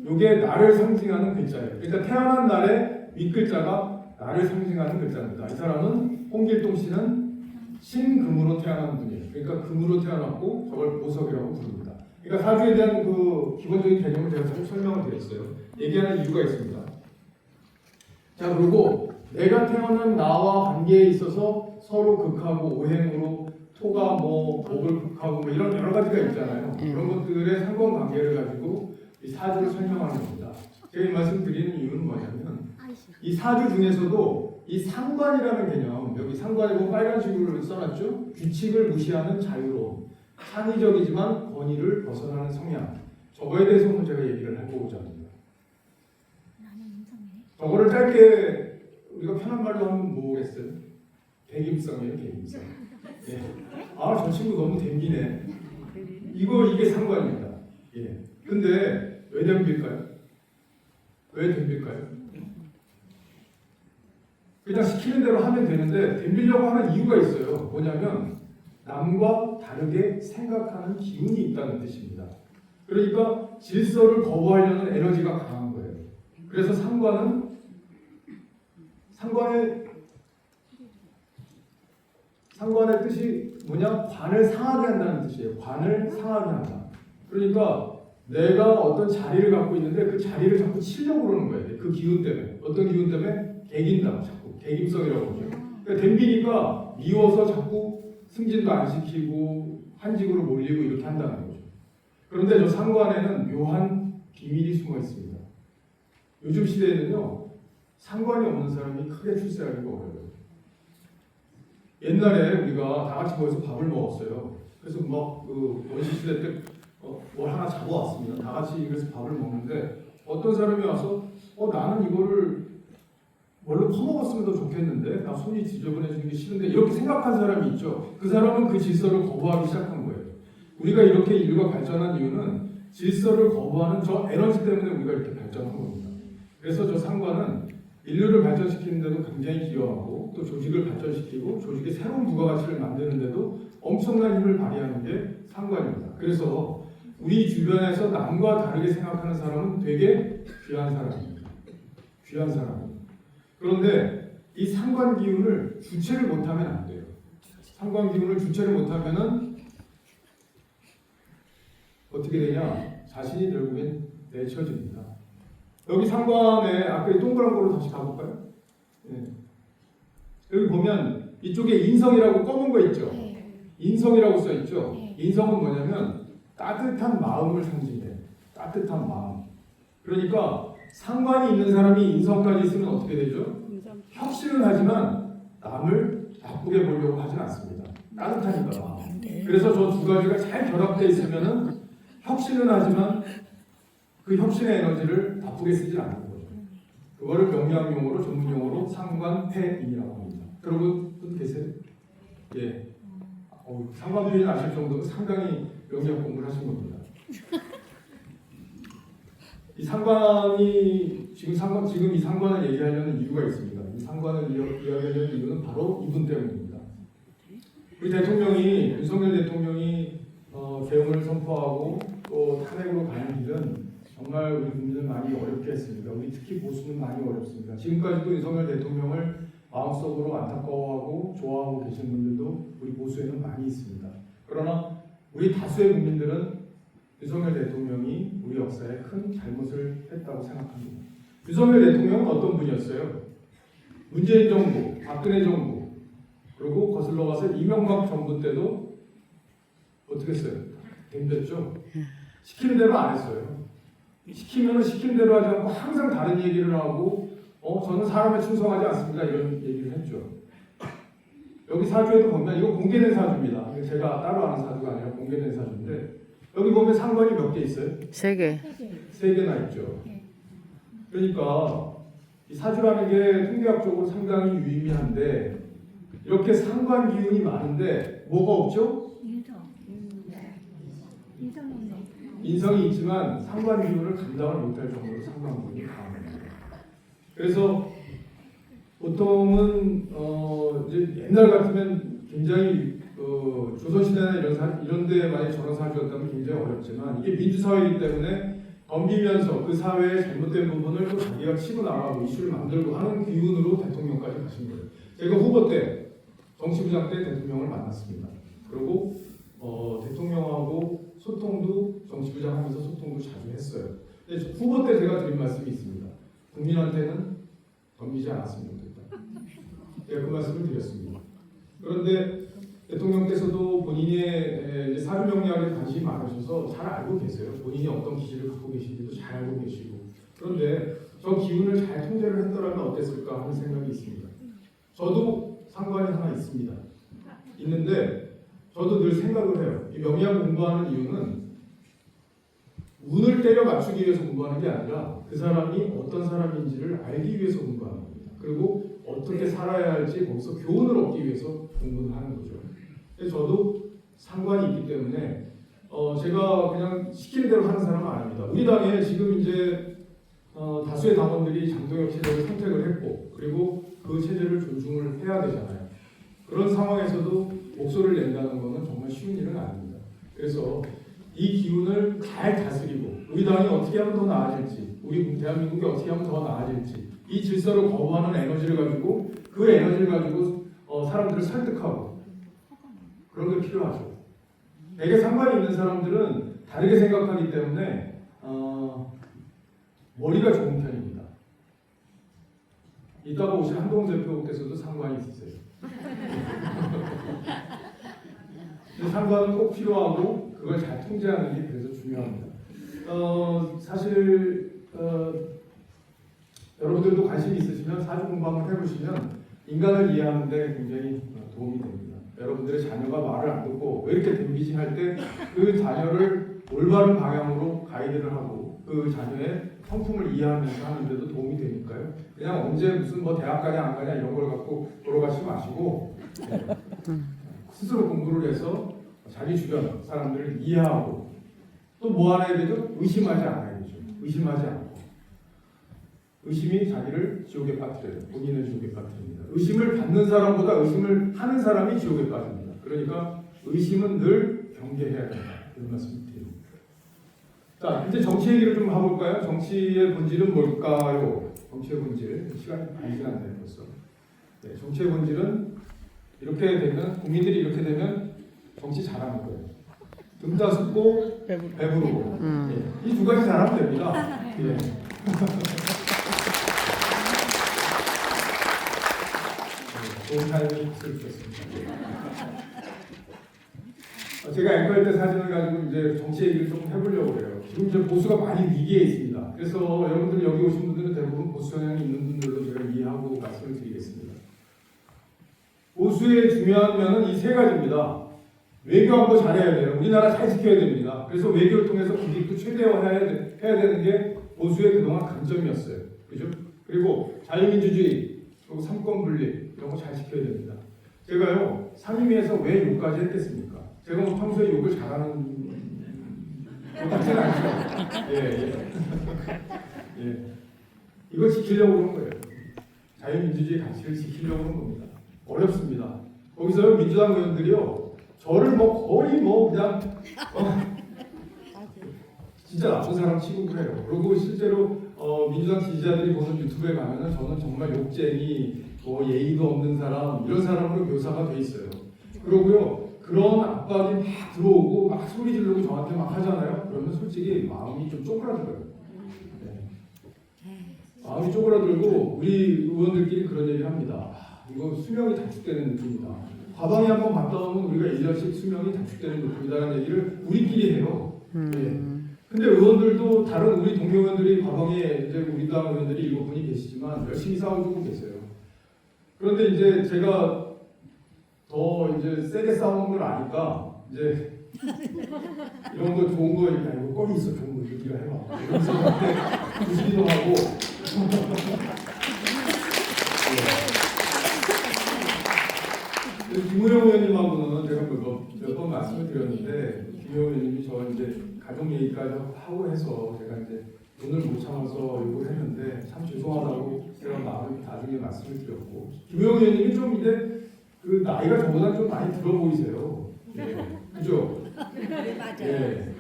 이게 나를 상징하는 글자예요. 그러니까 태어난 날에 윗글자가 나를 상징하는 글자입니다. 이 사람은 홍길동 씨는 신금으로 태어난 분이에요. 그러니까 금으로 태어났고 저걸 보석이라고 부릅니다. 그러니까 사주에 대한 그 기본적인 개념을 제가 좀 설명을 드렸어요. 얘기하는 이유가 있습니다. 자, 그리고 내가 태어난 나와 관계에 있어서 서로 극하고 오행으로 토가 뭐 목을 극하고 뭐 이런 여러 가지가 있잖아요. 그런 것들의 상관관계를 가지고 이 사주를 설명하는 겁니다. 제가 이 말씀 드리는 이유는 뭐냐면 이 사주 중에서도 이 상관이라는 개념, 여기 상관에 보면 빨간색으로 써놨죠. 규칙을 무시하는 자유로움, 창의적이지만 권위를 벗어나는 성향. 저거에 대해서 오늘 제가 얘기를 해보고자 합니다. 저거를 짧게 우리가 편한 말로 하면 뭐겠어요? 대김성이에요, 대김성. 예. 저 친구 너무 댐비네. 이게 상관입니다. 예. 근데 왜 댐빌까요? 왜 댐빌까요? 그냥 시키는 대로 하면 되는데 댐비려고 하는 이유가 있어요. 뭐냐면 남과 다르게 생각하는 기운이 있다는 뜻입니다. 그러니까 질서를 거부하려는 에너지가 강한 거예요. 그래서 상관의 뜻이 뭐냐? 관을 상하게 한다는 뜻이에요. 관을 상하게 한다. 그러니까 내가 어떤 자리를 갖고 있는데 그 자리를 자꾸 치려고 그러는 거예요. 그 기운 때문에. 어떤 기운 때문에? 개긴다. 자꾸. 개김성이라고 그러죠. 그러니까 댐비니까 미워서 자꾸 승진도 안 시키고 한직으로 몰리고 이렇게 한다는 거죠. 그런데 저 상관에는 묘한 비밀이 숨어 있습니다. 요즘 시대에는요. 상관이 없는 사람이 크게 출세하기가 어려워요. 옛날에 우리가 다 같이 모여서 밥을 먹었어요. 그래서 막 그 원시시대 때 뭘 하나 잡아왔습니다. 다 같이 그래서 밥을 먹는데 어떤 사람이 와서 나는 이거를 뭘로 퍼먹었으면 더 좋겠는데 나 손이 지저분해지는 게 싫은데 이렇게 생각한 사람이 있죠. 그 사람은 그 질서를 거부하기 시작한 거예요. 우리가 이렇게 인류가 발전한 이유는 질서를 거부하는 저 에너지 때문에 우리가 이렇게 발전한 겁니다. 그래서 저 상관은 인류를 발전시키는데도 굉장히 기여하고 또 조직을 발전시키고 조직의 새로운 부가가치를 만드는데도 엄청난 힘을 발휘하는 게 상관입니다. 그래서 우리 주변에서 남과 다르게 생각하는 사람은 되게 귀한 사람입니다. 귀한 사람입니다. 그런데 이 상관 기운을 주체를 못하면 안 돼요. 상관 기운을 주체를 못하면은 어떻게 되냐? 자신이 결국엔 내쳐집니다. 여기 상관에 아까 이 동그란 걸로 다시 가볼까요? 네. 여기 보면 이쪽에 인성이라고 검은 거 있죠? 인성이라고 써 있죠? 인성은 뭐냐면 따뜻한 마음을 상징해요. 따뜻한 마음. 그러니까 상관이 있는 사람이 인성까지 있으면 어떻게 되죠? 혁신은 하지만 남을 나쁘게 보려고 하진 않습니다. 따뜻하니까. 그래서 저 두 가지가 잘 결합되어 있으면은 혁신은 하지만 그 혁신의 에너지를 나쁘게 쓰지 않는 거죠. 그거를 명리학용어로 전문용어로 상관폐인이라고 합니다. 여러분 계세요? 예. 상관폐인 아실 정도면 상당히 명리학 공부를 하신 겁니다. 이 상관이 지금 이 상관을 얘기하려는 이유가 있습니다. 이 상관을 이야기하려는 이유는 바로 이분 때문입니다. 우리 대통령이 윤석열 대통령이 계엄을 선포하고 또 탄핵으로 가는 길은 정말 우리 국민은 많이 어렵게 했습니다. 우리 특히 보수는 많이 어렵습니다. 지금까지도 윤석열 대통령을 마음속으로 안타까워하고 좋아하고 계신 분들도 우리 보수에는 많이 있습니다. 그러나 우리 다수의 국민들은 윤석열 대통령이 우리 역사에 큰 잘못을 했다고 생각합니다. 윤석열 대통령은 어떤 분이었어요? 문재인 정부, 박근혜 정부, 그리고 거슬러 가서 이명박 정부 때도 어떻게 했어요? 덤볐죠? 시키는 대로 안 했어요. 시키면 시킨 대로 하지 않고 항상 다른 얘기를 하고 저는 사람에 충성하지 않습니다. 이런 얘기를 했죠. 여기 사주에도 보면 이거 공개된 사주입니다. 제가 따로 아는 사주가 아니라 공개된 사주인데 여기 보면 상관이 몇 개 있어요? 3개. 3개나 있죠. 그러니까 이 사주라는 게 통계학적으로 상당히 유의미한데 이렇게 상관 기운이 많은데 뭐가 없죠? 인성이 있지만 상관 기운을 감당을 못할 정도로 상관 기운이 강합니다. 그래서 보통은 이제 옛날 같으면 굉장히 조선시대나 이런 데 만약 저런 사주였다면 굉장히 어렵지만 이게 민주사회이기 때문에 덤비면서 그 사회의 잘못된 부분을 또 자기가 치고 나가고 이슈를 만들고 하는 기운으로 대통령까지 가신 거예요. 제가 후보 때 정치부장 때 대통령을 만났습니다. 그리고 대통령하고 소통도 정치부장 하면서 소통도 자주 했어요. 근데 후보 때 제가 드린 말씀이 있습니다. 국민한테는 덤비지 않았으면 좋겠다. 제가 그 말씀을 드렸습니다. 그런데 대통령께서도 본인의 사주 명리학에 관심이 많으셔서 잘 알고 계세요. 본인이 어떤 기질을 갖고 계신지도 잘 알고 계시고. 그런데 저 기운을 잘 통제를 했더라면 어땠을까 하는 생각이 있습니다. 저도 상관이 하나 있습니다. 있는데 저도 늘 생각을 해요. 이 명리학 공부하는 이유는 운을 때려 맞추기 위해서 공부하는 게 아니라 그 사람이 어떤 사람인지를 알기 위해서 공부하는 겁니다. 그리고 어떻게 살아야 할지 거기서 교훈을 얻기 위해서 공부를 하는 거죠. 그래서 저도 상관이 있기 때문에 제가 그냥 시키는 대로 하는 사람은 아닙니다. 우리 당에 지금 이제 다수의 당원들이 장동혁 체제를 선택을 했고 그리고 그 체제를 존중을 해야 되잖아요. 그런 상황에서도 목소리를 낸다는 것은 정말 쉬운 일은 아닙니다. 그래서 이 기운을 잘 다스리고 우리 당이 어떻게 하면 더 나아질지 우리 대한민국이 어떻게 하면 더 나아질지 이 질서를 거부하는 에너지를 가지고 그 에너지를 가지고 사람들을 설득하고 그런 게 필요하죠. 되게 상관이 있는 사람들은 다르게 생각하기 때문에 머리가 좋은 편입니다. 이따가 오실 한동훈 대표께서도 상관이 있으세요. 상관은 꼭 필요하고 그걸 잘 통제하는 게 그래서 중요합니다. 사실 여러분들도 관심이 있으시면 사주 공부 한번 해보시면 인간을 이해하는 데 굉장히 도움이 됩니다. 여러분들의 자녀가 말을 안 듣고 왜 이렇게 덤비지 할 때 그 자녀를 올바른 방향으로 가이드를 하고 그 자녀의 성품을 이해하면서 하는데도 도움이 되니까요. 그냥 언제 무슨 뭐 대학 가냐 안 가냐 이런 걸 갖고 돌아가지 마시고 스스로 공부를 해서 자기 주변 사람들을 이해하고 또 뭐 하나 해야 되죠? 의심하지 않아야 되죠. 의심하지 않고 의심이 자기를 지옥에 빠뜨려요. 본인을 지옥에 빠뜨립니다. 의심을 받는 사람보다 의심을 하는 사람이 지옥에 빠집니다. 그러니까 의심은 늘 경계해야 된다. 이런 말씀을 드립니다. 자, 이제 정치 얘기를 좀 해볼까요? 정치의 본질은 뭘까요? 정치의 본질. 시간이 많이 지났네요, 벌써. 네, 정치의 본질은 이렇게 되면, 국민들이 이렇게 되면 정치 잘하는 거예요. 등 따숩고 배부르고. 네, 이 두 가지 잘하면 됩니다. 네. 좋은 타이밍이 있을 수 있습니다. 제가 앵커할 때 사진을 가지고 이제 정치 얘기를 좀 해보려고 해요. 지금 이제 보수가 많이 위기에 있습니다. 그래서 여러분들 여기 오신 분들은 대부분 보수 성향이 있는 분들로 제가 이해하고 말씀을 드리겠습니다. 보수의 중요한 면은 이 세 가지입니다. 외교하고 잘해야 돼요. 우리나라 잘 지켜야 됩니다. 그래서 외교를 통해서 국익도 최대화해야 되는 게 보수의 그동안 강점이었어요. 그죠? 그리고 자유민주주의, 그리고 삼권 분립 이런 거 잘 지켜야 됩니다. 제가요 상임위에서 왜 욕까지 했겠습니까? 제가 뭐 평소에 욕을 잘하는 것 같지는 않죠. 예. 이거 지키려고 그런 거예요. 자유민주주의 가치를 지키려고 그런 겁니다. 어렵습니다. 거기서 민주당 의원들이요 저를 뭐 거의 뭐 그냥 진짜 나쁜 사람 취급을 해요. 그리고 실제로 민주당 지지자들이 보는 유튜브에 가면은 저는 정말 욕쟁이, 뭐 예의도 없는 사람 이런 사람으로 묘사가 돼 있어요. 그러고요 그런 압박이 막 들어오고 막 소리 지르고 저한테 막 하잖아요. 그러면 솔직히 마음이 좀 쪼그라들어요. 네. 마음이 쪼그라들고 우리 의원들끼리 그런 얘기를 합니다. 이거 수명이 단축되는 느낌이다. 과방위 한번 갔다 오면 우리가 1년씩 수명이 단축되는 느낌이다라는 얘기를 우리끼리 해요. 네. 근데 의원들도 다른 우리 동료 의원들이 과방위에 이제 우리 당 의원들이 7분이 계시지만 열심히 싸워주고 계세요. 그런데 이제 제가 더 이제 세게 싸우는 걸 아니까 이제 이런 거 좋은 거 야 이거 껌이 있어 좋은 거 이거 네가 해봐 이러면서 저한테 부시기도 하고 김우영 의원님하고는 제가 몇 번 말씀을 드렸는데 김우영 의원님이 저 이제 가족 얘기까지 하고 해서 제가 이제 오늘 못 참아서 욕을 했는데 참 죄송하다고 제가 나중에 말씀을 드렸고 김우영 의원님이 좀 이제 그 나이가 저보다 좀 많이 들어 보이세요. 예. 그죠? 네, 맞아요. 예.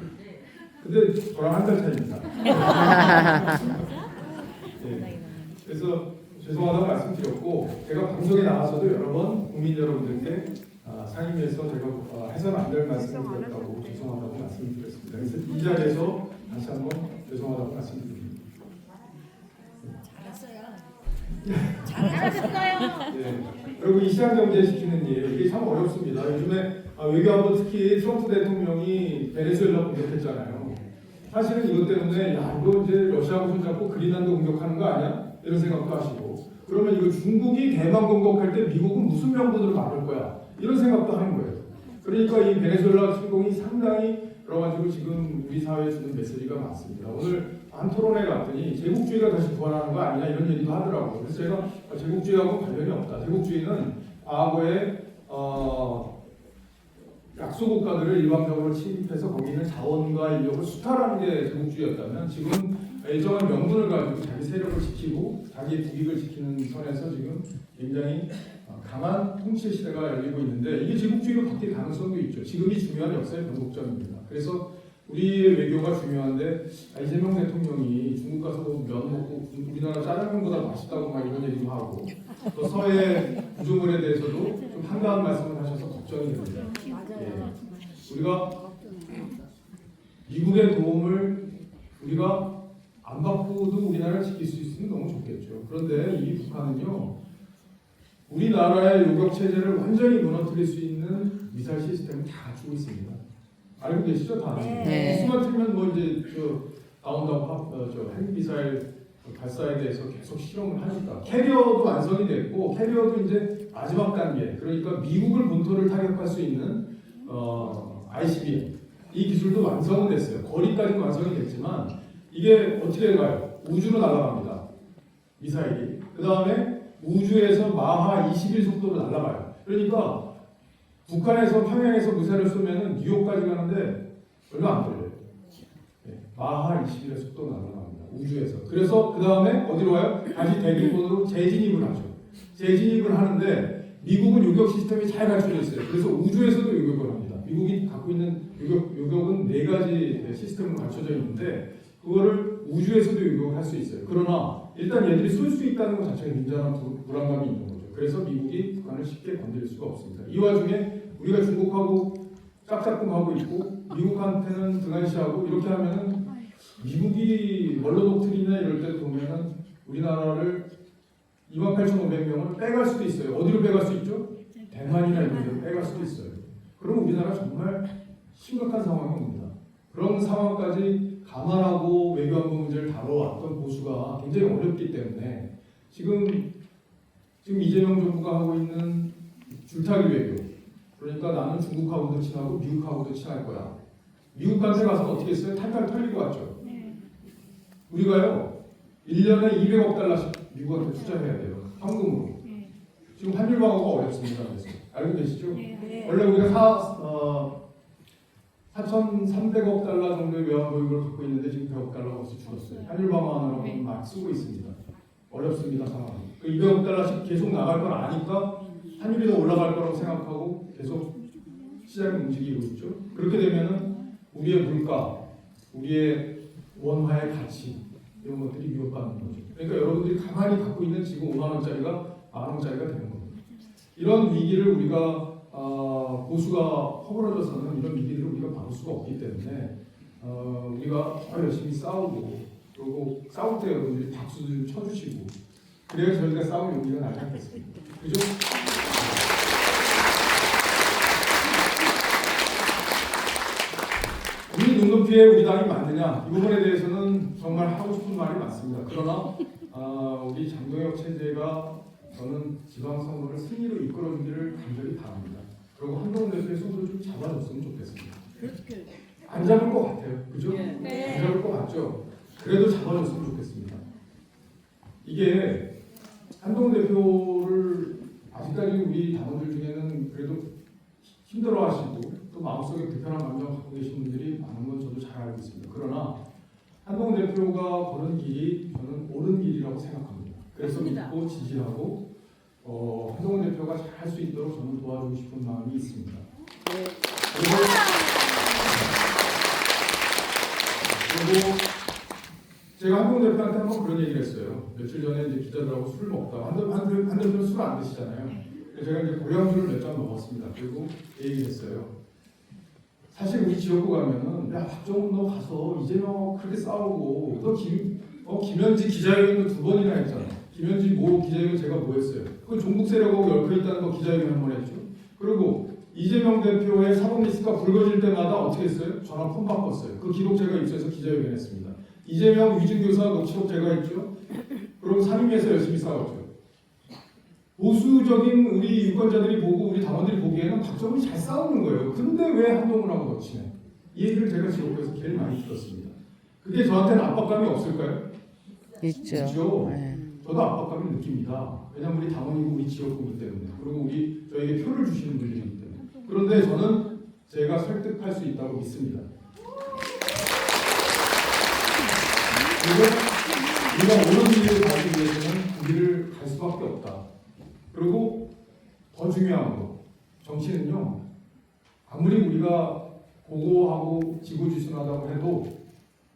근데 저랑 한 달 차이입니다. 예. 그래서 죄송하다고 말씀드렸고 제가 방송에 나가서도 여러 번 국민 여러분들께 상임위에서 제가 해서는 안 될 말씀을 드렸다고 죄송하다고 말씀드렸습니다. 그래서 이 자리에서 다시 한번 죄송하다고 말씀드립니다. 잘하셨어요. 예. 그리고 이 시장 경제 시키는 일 이게 참 어렵습니다. 요즘에 외교안보 특히 트럼프 대통령이 베네수엘라 공격했잖아요. 사실은 이것 때문에 야 이거 이제 러시아하고 손잡고 그린란드 공격하는 거 아니야? 이런 생각도 하시고 그러면 이거 중국이 대만 공격할 때 미국은 무슨 명분으로 막을 거야? 이런 생각도 하는 거예요. 그러니까 이 베네수엘라 침공이 상당히 그래가지고 지금 우리 사회에 주는 메시지가 많습니다. 오늘 한 토론회 갔더니 제국주의가 다시 부활하는 거 아니냐 이런 얘기도 하더라고요. 그래서 제가 제국주의하고 관련이 없다. 제국주의는 과거에 약소국가들을 일방적으로 침입해서 거기 있는 자원과 인력을 수탈하는 게 제국주의였다면 지금 일정한 명분을 가지고 자기 세력을 지키고 자기의 국익을 지키는 선에서 지금 굉장히 강한 통치 시대가 열리고 있는데 이게 제국주의로 바뀔 가능성도 있죠. 지금이 중요한 역사의 변곡점입니다. 그래서 우리의 외교가 중요한데 이재명 대통령이 중국 가서 면 먹고 우리나라 짜장면보다 맛있다고 막 이런 얘기도 하고 또 서해 구조물에 대해서도 좀 한가한 말씀을 하셔서 걱정이 됩니다. 예. 우리가 미국의 도움을 우리가 안 받고도 우리나라를 지킬 수 있으면 너무 좋겠죠. 그런데 이 북한은요 우리나라의 요격 체제를 완전히 무너뜨릴 수 있는 미사일 시스템을 다 갖추고 있습니다. 알고 계시죠, 다? 네. 수만 틀면 뭐 이제 나온다고 핵 미사일 발사에 대해서 계속 실험을 하니까 캐리어도 완성이 됐고 캐리어도 이제 마지막 단계. 그러니까 미국을 본토를 타격할 수 있는 ICBM 이 기술도 완성은 됐어요. 거리까지 완성이 됐지만 이게 어떻게 가요? 우주로 날아갑니다. 미사일이. 그 다음에 우주에서 마하 21 속도로 날아가요. 그러니까 북한에서 평양에서 미사일을 쏘면은 뉴욕까지 가는데 얼마 안 걸려요. 네, 마하 21의 속도로 날아갑니다. 우주에서. 그래서 그 다음에 어디로 가요? 다시 대기권으로 재진입을 하죠. 재진입을 하는데 미국은 요격 시스템이 잘 갖춰져 있어요. 그래서 우주에서도 요격을 합니다. 미국이 갖고 있는 요격은 4가지 시스템으로 갖춰져 있는데 그거를 우주에서도 요격을 할 수 있어요. 그러나 일단 얘들이 쏠 수 있다는 것 자체가 굉장한 불안감이 있는 거죠. 그래서 미국이 북한을 쉽게 건드릴 수가 없습니다. 이 와중에 우리가 중국하고 짝짝꿍하고 있고 미국한테는 등한시하고 이렇게 하면은 미국이 원로 독트린이나 이럴 때 보면은 우리나라를 28,500명을 빼갈 수도 있어요. 어디로 빼갈 수 있죠? 대만이나 이런 데로 빼갈 수도 있어요. 그럼 우리나라 정말 심각한 상황이 옵니다. 그런 상황까지 감안하고 외교안보 문제를 다뤄왔던 보수가 굉장히 어렵기 때문에 지금 이재명 정부가 하고 있는 줄타기 외교 그러니까 나는 중국하고도 친하고 미국하고도 친할 거야. 미국한테 가서 어떻게 했어요? 탈탈 털리고 왔죠. 우리가요 1년에 200억 달러씩 미국한테 투자해야 돼요. 현금으로. 지금 환율 방어가 어렵습니다. 그래서 알고 계시죠? 원래 우리가 4,300억 달러 정도의 외환보유고를 갖고 있는데 지금 100억 달러가 없이 줄었어요. 환율 방어하느라고 막 쓰고 있습니다. 어렵습니다 상황이. 그 200억 달러씩 계속 나갈 걸 아니까 환율이 더 올라갈 거라고 생각하고 계속 시장이 움직이고 있죠. 그렇게 되면은 우리의 물가, 우리의 원화의 가치 이런 것들이 위협받는 거죠. 그러니까 여러분들이 가만히 갖고 있는 지금 5만 원짜리가 만 원짜리가 되는 겁니다. 이런 위기를 우리가 보수가 허물어져서는 이런 위기들을 우리가 막을 수가 없기 때문에 우리가 더 열심히 싸우고 그리고 싸울 때 여러분들이 박수를 쳐주시고 그래야 저희가 싸울 용기가 나지 않겠습니까? 그죠? 국민 눈높이에 우리 당이 맞느냐 이 부분에 대해서는 정말 하고 싶은 말이 많습니다. 그러나 우리 장동혁 체제가 저는 지방선거를 승리로 이끌어주기를 간절히 바랍니다. 그리고 한동훈 대표의 손을 좀 잡아줬으면 좋겠습니다. 안 잡을 것 같아요. 그죠? 네. 안 잡을 것 같죠? 그래도 잡아줬으면 좋겠습니다. 이게 한동훈 대표를 아직까지 우리 당원들 중에는 그래도 힘들어하시고 또 마음속에 불편한 감정 갖고 계신 분들이 많은 건 저도 잘 알고 있습니다. 그러나 한동훈 대표가 걸은 길이 저는 옳은 길이라고 생각합니다. 그래서 맞습니다. 믿고 지지하고 한동훈 대표가 잘 할 수 있도록 저는 도와주고 싶은 마음이 있습니다. 그리고 제가 한동훈 대표한테 한번 그런 얘기를 했어요. 며칠 전에 이제 기자들하고 술을 먹다가 한 대표는 술을 안 드시잖아요. 그래서 제가 이제 고량주를 몇 잔 먹었습니다. 그리고 얘기를 했어요. 사실 우리 지역구 가면은 야 박정훈 너 가서 이재명하고 그렇게 싸우고 너 김현지 기자회견도 2번이나 했잖아. 김현지 기자회견 제가 뭐 했어요? 그 종북 세력하고 엮여 있다는 거 기자회견 한 번 했죠. 그리고 이재명 대표의 사법 리스트가 불거질 때마다 어떻게 했어요? 전화 폰 바꿨어요. 그 기록 제가 입수해서 기자회견 했습니다. 이재명 위증교사 녹취록 제가 했죠. 그리고 상임위에서 열심히 싸웠죠. 보수적인 우리 유권자들이 보고 우리 당원들이 보기에는 박정훈이 잘 싸우는 거예요. 근데 왜 한동훈하고 거치네? 이 얘기를 제가 지역구에서 제일 많이 들었습니다. 그게 저한테는 압박감이 없을까요? 있죠. 있죠. 네. 저도 압박감을 느낍니다. 왜냐하면 우리 당원이고 우리 지역구이기 때문에 그리고 저에게 표를 주시는 분들이기 때문에 그런데 저는 제가 설득할 수 있다고 믿습니다. 그리고 우리가 옳은 길을 가기 위해서는 그 길을 갈 수밖에 없다. 그리고 더 중요한 거 정치는요 아무리 우리가 고고하고 지고지순하다고 해도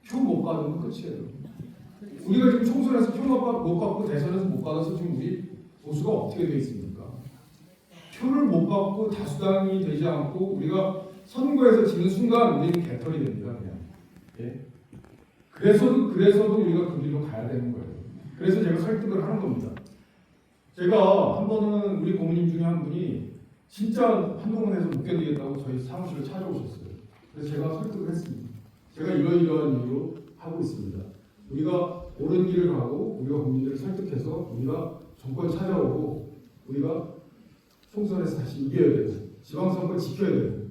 표 못 받으면 끝이에요. 우리가 지금 총선에서 표 못 받고 대선에서 못 받아서 지금 우리 보수가 어떻게 돼 있습니까? 표를 못 받고 다수당이 되지 않고 우리가 선거에서 지는 순간 우리는 개털이 됩니다. 그냥. 예? 그래서도 우리가 그 길로 가야 되는 거예요. 그래서 제가 설득을 하는 겁니다. 제가 한 번은 우리 고모님 중에 한 분이 진짜 한동훈에서 못 견디겠다고 저희 사무실을 찾아오셨어요. 그래서 제가 설득을 했습니다. 제가 이러이러한 이유로 하고 있습니다. 우리가 옳은 길을 가고 우리가 국민들을 설득해서 우리가 정권 찾아오고 우리가 총선에서 다시 이겨야 되고 지방선거 지켜야 되고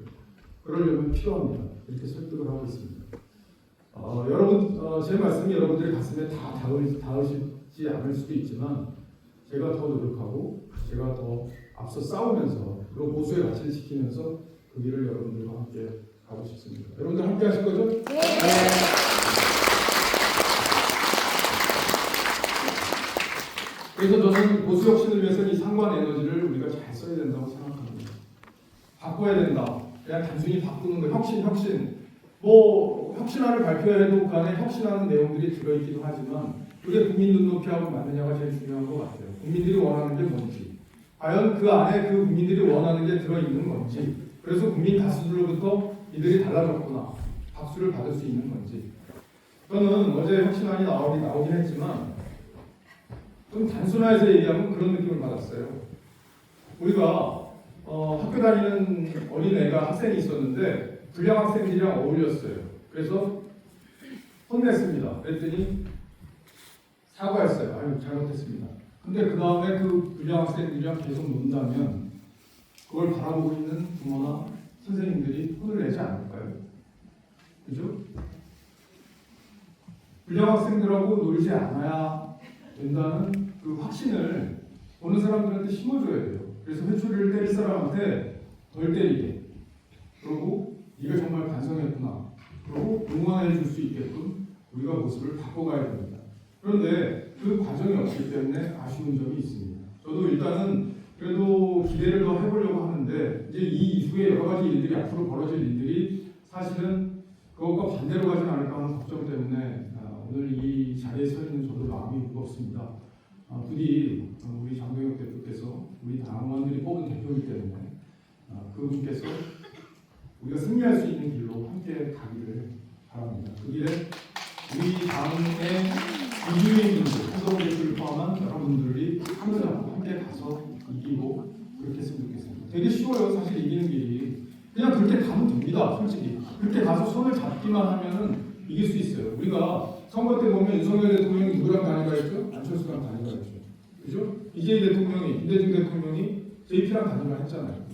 그러려면 필요합니다. 이렇게 설득을 하고 있습니다. 여러분 제 말씀이 여러분들의 가슴에 다 닿으시지 않을 수도 있지만 제가 더 노력하고 제가 더 앞서 싸우면서 그리고 보수의 가치를 지키면서 그 길을 여러분들과 함께 가고 싶습니다. 여러분들 함께 하실 거죠? 네. 그래서 저는 보수 혁신을 위해서는 이 상관 에너지를 우리가 잘 써야 된다고 생각합니다. 바꿔야 된다. 그냥 단순히 바꾸는 거 혁신 뭐 혁신안을 발표해도 그 안에 혁신하는 내용들이 들어있기도 하지만 그게 국민 눈높이하고 맞느냐가 제일 중요한 것 같아요. 국민들이 원하는 게 뭔지 과연 그 안에 그 국민들이 원하는 게 들어있는 건지 그래서 국민 다수들로부터 이들이 달라졌구나 박수를 받을 수 있는 건지 저는 어제 혁신안이 나오긴 했지만 좀 단순화해서 얘기하면 그런 느낌을 받았어요. 우리가 학교 다니는 어린애가 학생이 있었는데 불량 학생들이랑 어울렸어요. 그래서 혼냈습니다. 그랬더니 사과했어요. 아유 잘못했습니다. 근데 그 다음에 그 불량 학생들이랑 계속 논다면 그걸 바라보고 있는 부모나 선생님들이 혼을 내지 않을까요? 그죠? 불량 학생들하고 놀지 않아야 된다는 그 확신을 보는 사람들한테 심어줘야 돼요. 그래서 회초리를 때릴 사람한테 덜 때리게. 그리고 네가 정말 반성했구나. 그리고 응원해 줄 수 있게끔 우리가 모습을 바꿔가야 됩니다. 그런데 그 과정이 없기 때문에 아쉬운 점이 있습니다. 저도 일단은 그래도 기대를 더 해보려고 하는데 이제 이 이후에 여러 가지 일들이 앞으로 벌어질 일들이 사실은 그것과 반대로 가진 않을까 하는 걱정 때문에 오늘 이 자리에 서 있는 저도 마음이 무겁습니다. 부디 우리 장동혁 대표께서 우리 당원들이 뽑은 대표이기 때문에 그분께서 우리가 승리할 수 있는 길로 함께 가기를 바랍니다. 그 길에 우리 당의 이주인분들, 한동훈 대표를 포함한 여러분들이 손을 잡고 함께 가서 이기고 그렇게 했으면 좋겠습니다. 되게 쉬워요. 사실 이기는 길이. 그냥 그렇게 가면 됩니다. 솔직히. 그렇게 가서 손을 잡기만 하면은 이길 수 있어요. 우리가 선거 때 보면 윤석열 대통령이 누구랑 단일화 했죠? 안철수랑 단일화 했죠. 그죠? 이재희 대통령이, 김대중 대통령이 JP랑 단일화 했잖아요.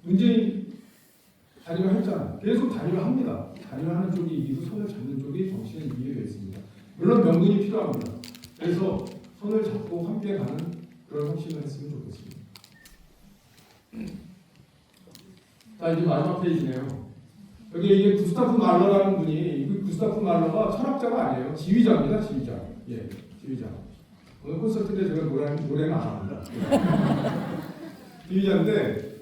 문재인 단일화 했잖아요. 계속 단일화 합니다. 단일화하는 쪽이 이기고 손을 잡는 쪽이 정치는 이해가 있습니다. 물론 명분이 필요합니다. 그래서 손을 잡고 함께 가는 그런 혁신을 했으면 좋겠습니다. 자, 이제 마지막 페이지네요. 여기 이게 구스타프 말러라는 분이, 이 구스타프 말러가 철학자가 아니에요. 지휘자입니다. 지휘자. 예, 지휘자. 오늘 콘서트 때 제가 노래는 안 합니다. 지휘자인데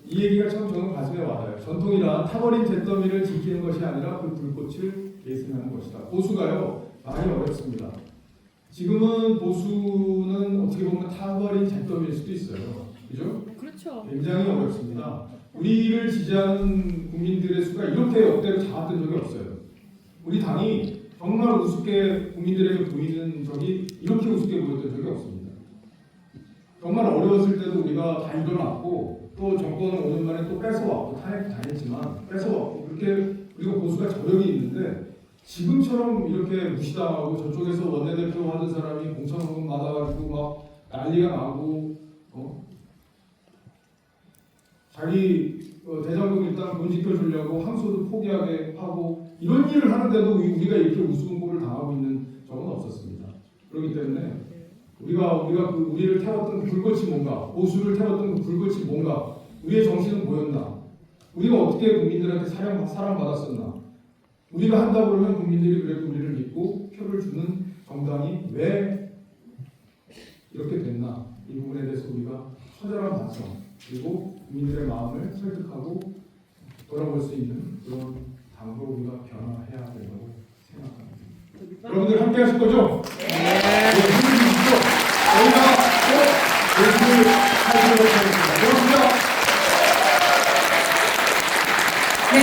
이 얘기가 참 저는 가슴에 와닿아요. 전통이란 타버린 잿더미를 지키는 것이 아니라 그 불꽃을 계승하는 것이다. 보수가요, 많이 어렵습니다. 지금은 보수는 어떻게 보면 타버린 잿더미일 수도 있어요. 그죠? 그렇죠. 굉장히 어렵습니다. 우리를 지지하는 국민들의 수가 이렇게 역대로 작았던 적이 없어요. 우리 당이 정말 우습게 국민들에게 보이는 적이 이렇게 우습게 보였던 적이 없습니다. 정말 어려웠을 때도 우리가 다 일어났고 또 정권은 5년 만에 또 뺏어왔고 탄핵 당했지만 뺏어왔고 그렇게 우리가 보수가 저력이 있는데 지금처럼 이렇게 무시당하고 저쪽에서 원내대표 하는 사람이 공천원금 받아가지고 막 난리가 나고 자기 대장동 일단 돈 지켜주려고 항소도 포기하게 하고 이런 일을 하는데도 우리가 이렇게 우스운 꼴을 당하고 있는 적은 없었습니다. 그렇기 때문에 우리를 태웠던 그 불꽃이 뭔가, 보수를 태웠던 그 불꽃이 뭔가, 우리의 정신은 뭐였나, 우리가 어떻게 국민들한테 사랑받았었나, 우리가 한다고 그러면 국민들이 그래도 우리를 믿고 표를 주는 정당이 왜 이렇게 됐나, 이 부분에 대해서 우리가 처절한 반성, 그리고 국민들의 마음을 설득하고 돌아볼 수 있는 그런 당으로 우리가 변화해야 된다고 생각합니다. 여러분들 함께 하실 거죠? 네. 힘을 주시고 저희가 꼭 열심히 하도록 하겠습니다. 고맙습니다. 네,